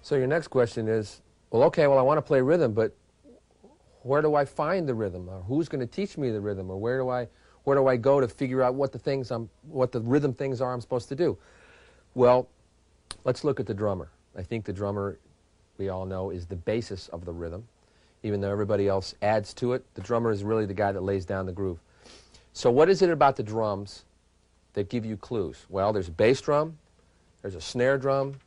So your next question is, well, okay, well, I want to play rhythm, but where do I find the rhythm? Or who's going to teach me the rhythm? Or where do I go to figure out what the rhythm things are I'm supposed to do? Well, let's look at the drummer. I think the drummer, we all know, is the basis of the rhythm. Even though everybody else adds to it, the drummer is really the guy that lays down the groove. So what is it about the drums that give you clues? Well, there's a bass drum, there's a snare drum,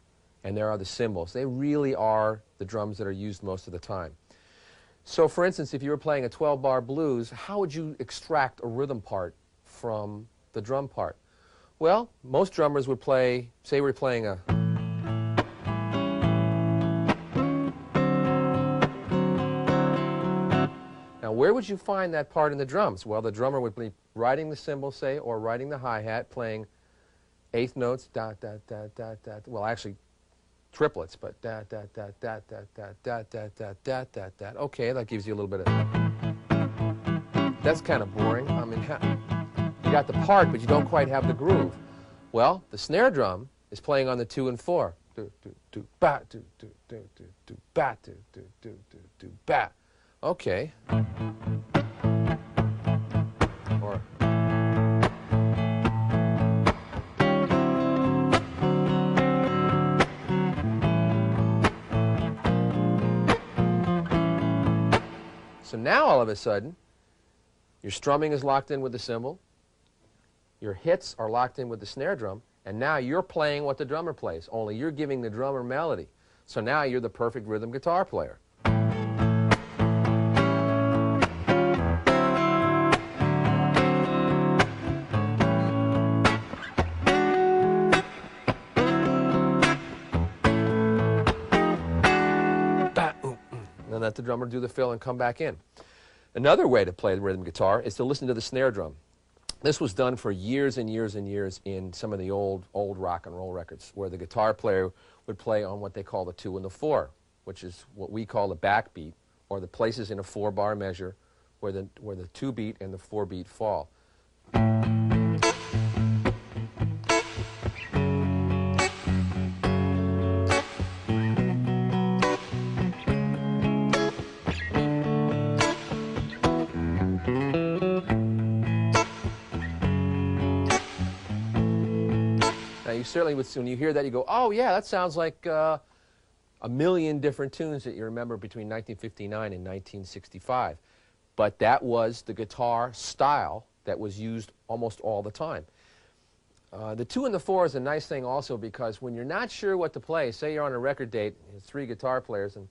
and there are the cymbals. They really are the drums that are used most of the time. So for instance, if you were playing a 12-bar blues, how would you extract a rhythm part from the drum part? Well, most drummers would play, say we're playing a... Now where would you find that part in the drums? Well, the drummer would be riding the cymbal, say, or riding the hi-hat, playing eighth notes, da, da, da, da, da, well, actually, triplets, but da da da da da da da da da da da da. Okay, that gives you a little bit of. That's kind of boring. I mean, you got the part, but you don't quite have the groove. Well, the snare drum is playing on the 2 and 4. Do do do ba do do do do do ba do do do do do ba. Okay. Or. So now all of a sudden, your strumming is locked in with the cymbal, your hits are locked in with the snare drum, and now you're playing what the drummer plays, only you're giving the drummer melody. So now you're the perfect rhythm guitar player. And let the drummer do the fill and come back in. Another way to play the rhythm guitar is to listen to the snare drum. This was done for years and years and years in some of the old rock and roll records, where the guitar player would play on what they call the 2 and the 4, which is what we call the backbeat, or the places in a 4-bar measure where the 2 beat and the 4 beat fall. You certainly would, when you hear that, you go, oh yeah, that sounds like a million different tunes that you remember between 1959 and 1965. But that was the guitar style that was used almost all the time. The 2 and the 4 is a nice thing also, because when you're not sure what to play, say you're on a record date, there's 3 guitar players, and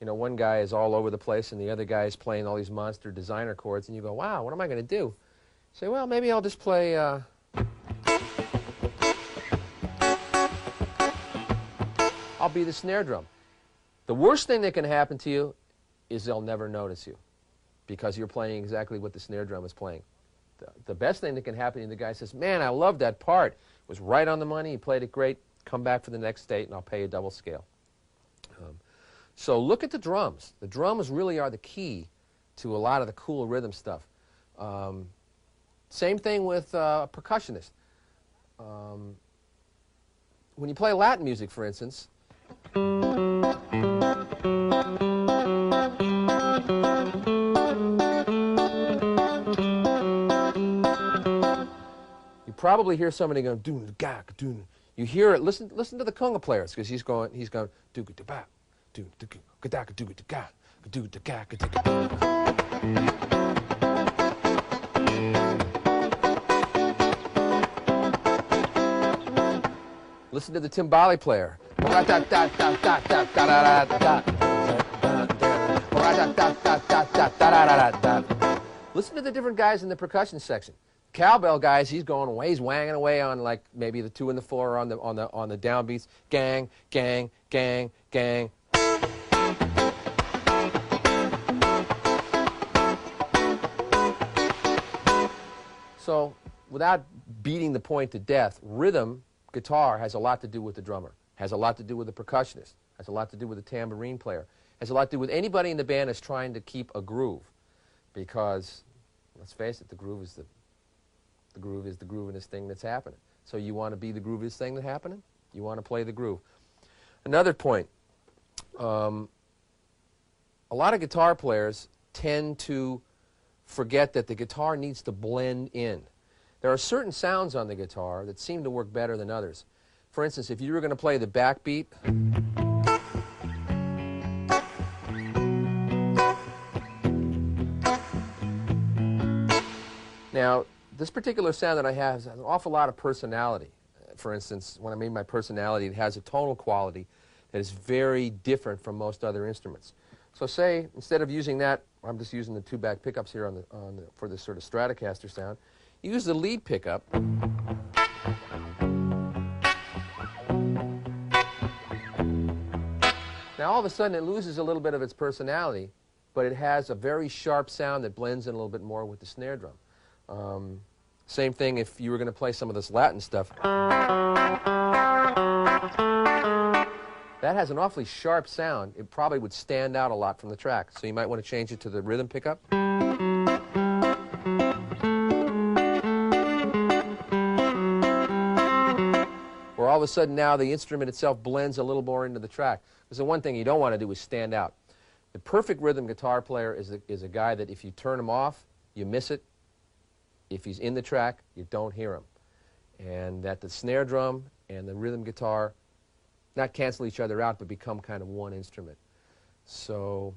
you know, one guy is all over the place and the other guy is playing all these monster designer chords, and you go, wow, what am I going to do? You say, well, maybe I'll just play I'll be the snare drum. The worst thing that can happen to you is they'll never notice you, because you're playing exactly what the snare drum is playing. The best thing that can happen to you, the guy says, man, I love that part. It was right on the money. You played it great. Come back for the next date and I'll pay you double scale. So look at the drums. The drums really are the key to a lot of the cool rhythm stuff. Same thing with a percussionist. When you play Latin music, for instance, you probably hear somebody going doon ga doon. You hear it. Listen to the conga players, because he's going do ga ba do ga da do ga do ga ga. Listen to the timbale player. Listen to the different guys in the percussion section. cowbell guys, he's going away, he's wanging away on like maybe the 2 and the 4 on the downbeats. Gang, gang, gang, gang. So without beating the point to death, rhythm guitar has a lot to do with the drummer, has a lot to do with the percussionist, has a lot to do with the tambourine player, has a lot to do with anybody in the band that's trying to keep a groove. Because, let's face it, the groove is the groovinest thing that's happening. So you want to be the grooviest thing that's happening? You want to play the groove. Another point, a lot of guitar players tend to forget that the guitar needs to blend in. There are certain sounds on the guitar that seem to work better than others. For instance, if you were going to play the backbeat, now, this particular sound that I have has an awful lot of personality. For instance, when I mean my personality, it has a tonal quality that is very different from most other instruments. So say, instead of using that, I'm just using the 2 back pickups here for this sort of Stratocaster sound, use the lead pickup. Now all of a sudden it loses a little bit of its personality, but it has a very sharp sound that blends in a little bit more with the snare drum. Same thing if you were going to play some of this Latin stuff. That has an awfully sharp sound. It probably would stand out a lot from the track. So you might want to change it to the rhythm pickup. Where all of a sudden now the instrument itself blends a little more into the track. Because the one thing you don't want to do is stand out. The perfect rhythm guitar player is a guy that if you turn him off, you miss it. If he's in the track, you don't hear him. And that the snare drum and the rhythm guitar not cancel each other out, but become kind of one instrument. So